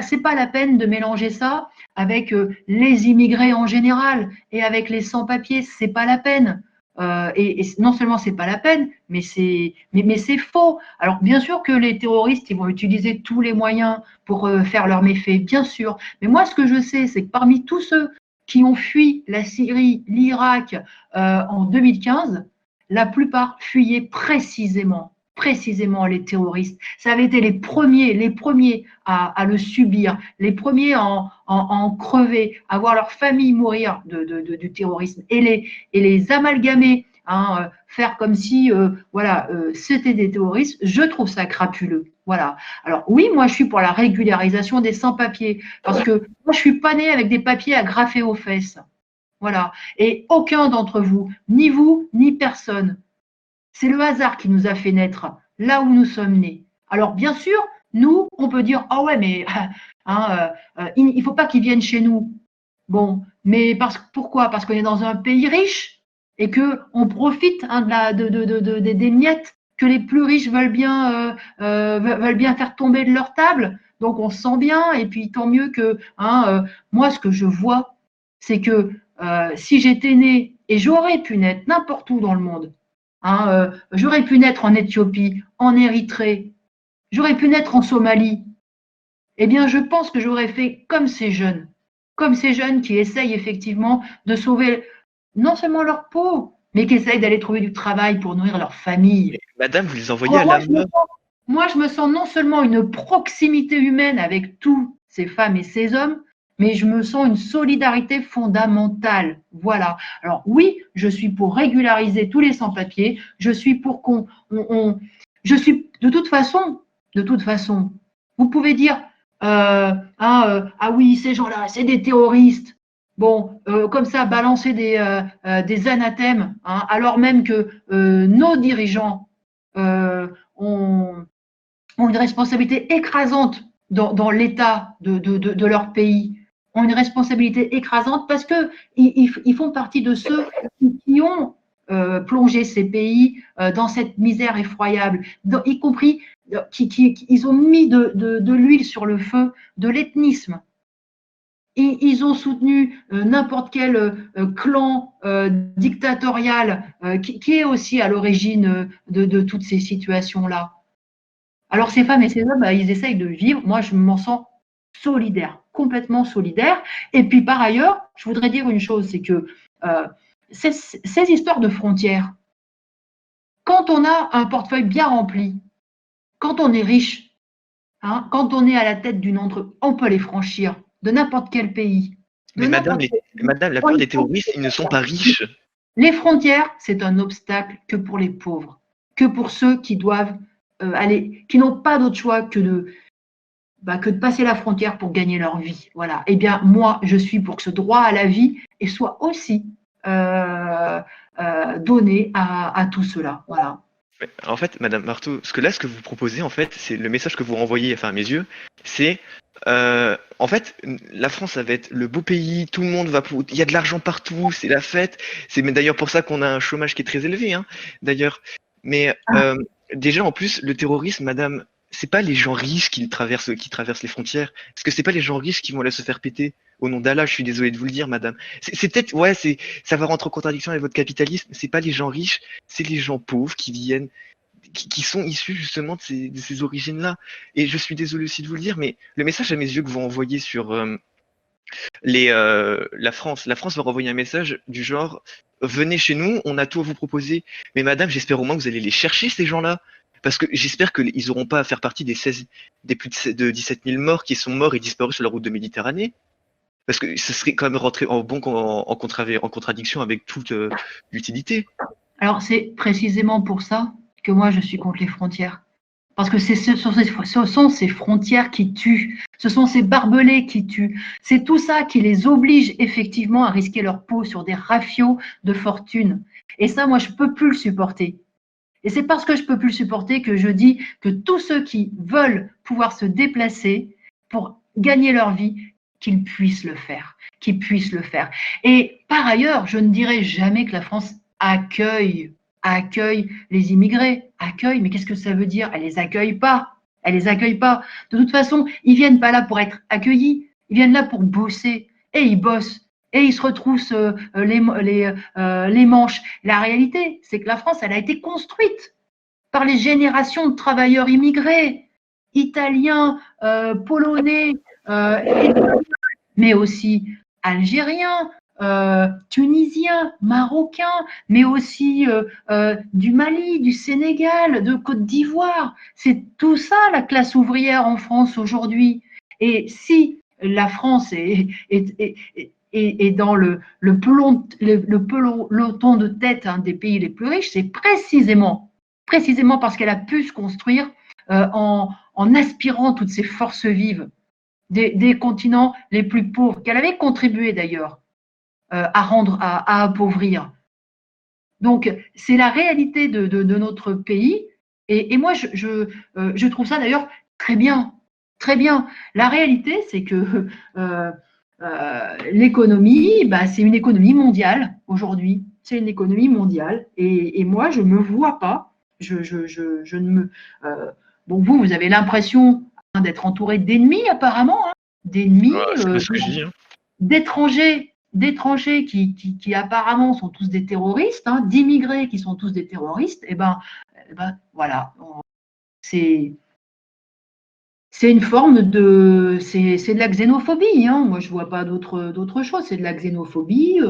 C'est pas la peine de mélanger ça avec les immigrés en général et avec les sans-papiers. C'est pas la peine. Et non seulement c'est pas la peine, mais c'est faux. Alors bien sûr que les terroristes ils vont utiliser tous les moyens pour faire leurs méfaits, bien sûr. Mais moi ce que je sais, c'est que parmi tous ceux qui ont fui la Syrie, l'Irak en 2015, la plupart fuyaient précisément les terroristes. Ça avait été les premiers à le subir, les premiers à en crever, à voir leur famille mourir du terrorisme et les amalgamer, faire comme si c'était des terroristes. Je trouve ça crapuleux. Voilà. Alors oui, moi je suis pour la régularisation des sans-papiers parce que moi je suis pas née avec des papiers à graffer aux fesses. Voilà. Et aucun d'entre vous, ni vous, ni personne. C'est le hasard qui nous a fait naître là où nous sommes nés. Alors bien sûr, nous, on peut dire ah ouais, mais il ne faut pas qu'ils viennent chez nous. Bon, mais pourquoi? Parce qu'on est dans un pays riche et que on profite des miettes que les plus riches veulent bien faire tomber de leur table. Donc on se sent bien et puis tant mieux que moi ce que je vois, c'est que si j'étais née et j'aurais pu naître n'importe où dans le monde, j'aurais pu naître en Éthiopie, en Érythrée, j'aurais pu naître en Somalie. Eh bien, je pense que j'aurais fait comme ces jeunes qui essayent effectivement de sauver non seulement leur peau, mais qui essayent d'aller trouver du travail pour nourrir leur famille. Mais madame, vous les envoyez à la mort. Moi, je me sens non seulement une proximité humaine avec tous ces femmes et ces hommes, mais je me sens une solidarité fondamentale. Voilà. Alors oui, je suis pour régulariser tous les sans-papiers. Je suis pour je suis de toute façon, vous pouvez dire ah oui, ces gens-là, c'est des terroristes. Bon, comme ça, balancer des anathèmes, alors même que nos dirigeants ont une responsabilité écrasante dans l'état de leur pays, ont une responsabilité écrasante parce qu'ils font partie de ceux qui ont plongé ces pays dans cette misère effroyable, y compris ils ont mis de l'huile sur le feu de l'ethnisme. ils ont soutenu n'importe quel clan dictatorial qui est aussi à l'origine de toutes ces situations-là. Alors ces femmes et ces hommes, ils essayent de vivre. Moi, je m'en sens solidaire, complètement solidaire. Et puis par ailleurs, je voudrais dire une chose, c'est que ces histoires de frontières, quand on a un portefeuille bien rempli, quand on est riche, hein, quand on est à la tête d'une entreprise, on peut les franchir de n'importe quel pays. Mais madame, la plupart des terroristes, ils ne sont pas riches. Les frontières, c'est un obstacle que pour les pauvres, que pour ceux qui doivent qui n'ont pas d'autre choix que de passer la frontière pour gagner leur vie. Voilà. Eh bien, moi, je suis pour que ce droit à la vie soit aussi donné à tout cela. Voilà. En fait, Madame Marteau, ce que vous proposez, en fait, c'est le message que vous renvoyez, enfin à mes yeux, c'est en fait, la France, ça va être le beau pays, tout le monde il y a de l'argent partout, c'est la fête. C'est d'ailleurs pour ça qu'on a un chômage qui est très élevé, hein, d'ailleurs. Mais déjà, en plus, le terrorisme, Madame, c'est pas les gens riches qui traversent les frontières, parce que c'est pas les gens riches qui vont aller se faire péter. Au nom d'Allah, je suis désolé de vous le dire, Madame. C'est peut-être, ouais, ça va rentrer en contradiction avec votre capitalisme. C'est pas les gens riches, c'est les gens pauvres qui viennent, qui sont issus justement de ces origines-là. Et je suis désolé aussi de vous le dire, mais le message à mes yeux que vous envoyez sur la France va renvoyer un message du genre venez chez nous, on a tout à vous proposer. Mais Madame, j'espère au moins que vous allez les chercher ces gens-là. Parce que j'espère qu'ils n'auront pas à faire partie des plus de 17 000 morts qui sont morts et disparus sur la route de Méditerranée. Parce que ce serait quand même rentré en contradiction avec toute l'utilité. Alors, c'est précisément pour ça que moi, je suis contre les frontières. Parce que ce sont ces frontières qui tuent. Ce sont ces barbelés qui tuent. C'est tout ça qui les oblige effectivement à risquer leur peau sur des rafios de fortune. Et ça, moi, je ne peux plus le supporter. Et c'est parce que je ne peux plus le supporter que je dis que tous ceux qui veulent pouvoir se déplacer pour gagner leur vie, qu'ils puissent le faire, Et par ailleurs, je ne dirai jamais que la France accueille les immigrés. Accueille, mais qu'est-ce que ça veut dire? Elle les accueille pas. De toute façon, ils viennent pas là pour être accueillis. Ils viennent là pour bosser. Et ils bossent. Et ils se retroussent les manches. La réalité, c'est que la France, elle a été construite par les générations de travailleurs immigrés, italiens, polonais, mais aussi algériens, tunisiens, marocains, mais aussi du Mali, du Sénégal, de Côte d'Ivoire. C'est tout ça la classe ouvrière en France aujourd'hui. Et si la France est dans le peloton de tête des pays les plus riches, c'est précisément parce qu'elle a pu se construire en aspirant toutes ces forces vives des continents les plus pauvres, qu'elle avait contribué d'ailleurs à appauvrir. Donc, c'est la réalité de notre pays. Et moi, je trouve ça d'ailleurs très bien. Très bien. La réalité, c'est que l'économie, c'est une économie mondiale aujourd'hui. C'est une économie mondiale. Et moi, je ne me vois pas. Je ne me. Bon, vous avez l'impression d'être entouré d'ennemis, apparemment. D'ennemis. C'est ce que je dis. D'étrangers qui apparemment sont tous des terroristes, d'immigrés qui sont tous des terroristes, et voilà, c'est une forme de, c'est de la xénophobie. Moi, je vois pas d'autre chose. C'est de la xénophobie,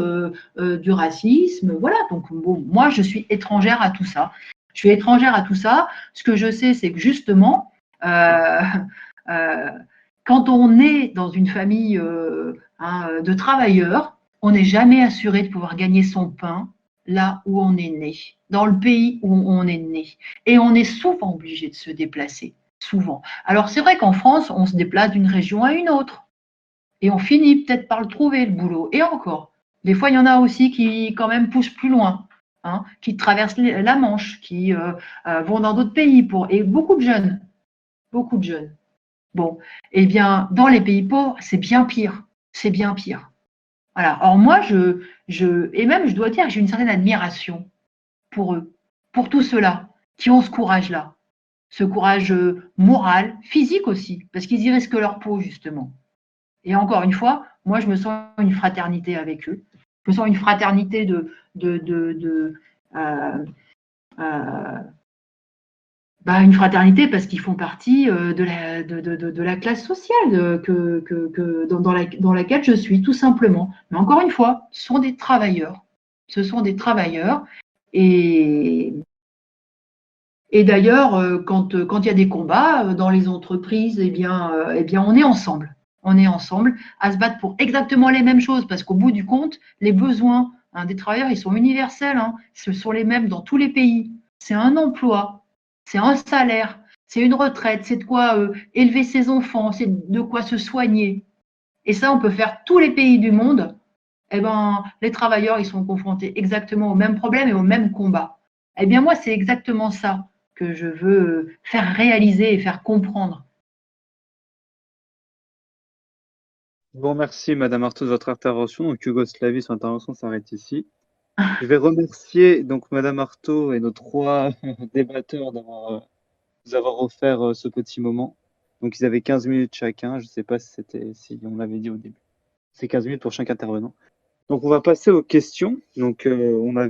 du racisme, voilà. Donc bon, moi, je suis étrangère à tout ça. Ce que je sais, c'est que justement, quand on est dans une famille de travailleurs, on n'est jamais assuré de pouvoir gagner son pain là où on est né, dans le pays où on est né. Et on est souvent obligé de se déplacer, souvent. Alors c'est vrai qu'en France, on se déplace d'une région à une autre. Et on finit peut-être par le trouver, le boulot. Et encore, des fois, il y en a aussi qui quand même poussent plus loin, qui traversent la Manche, qui vont dans d'autres pays. Et beaucoup de jeunes. Bon, eh bien, dans les pays pauvres, c'est bien pire. Voilà. Alors moi, et même, je dois dire que j'ai une certaine admiration pour eux, pour tous ceux-là qui ont ce courage-là, ce courage moral, physique aussi, parce qu'ils y risquent leur peau, justement. Et encore une fois, moi, je me sens une fraternité avec eux. Je me sens une fraternité une fraternité parce qu'ils font partie de la classe sociale dans laquelle je suis, tout simplement. Mais encore une fois, ce sont des travailleurs. Ce sont des travailleurs. Et d'ailleurs, quand il y a des combats dans les entreprises, eh bien, on est ensemble. On est ensemble à se battre pour exactement les mêmes choses, parce qu'au bout du compte, les besoins des travailleurs, ils sont universels. Ce sont les mêmes dans tous les pays. C'est un emploi, c'est un salaire, c'est une retraite, c'est de quoi élever ses enfants, c'est de quoi se soigner. Et ça, on peut faire tous les pays du monde. Eh ben, les travailleurs, ils sont confrontés exactement aux mêmes problèmes et aux mêmes combats. Eh bien, moi, c'est exactement ça que je veux faire réaliser et faire comprendre. Je vous remercie, Madame Artaud, de votre intervention. Donc, Yougoslavie, son intervention s'arrête ici. Je vais remercier donc Madame Artaud et nos 3 débatteurs d'avoir nous avoir offert ce petit moment. Donc, ils avaient 15 minutes chacun. Je ne sais pas si on l'avait dit au début. C'est 15 minutes pour chaque intervenant. Donc, on va passer aux questions. Donc, on a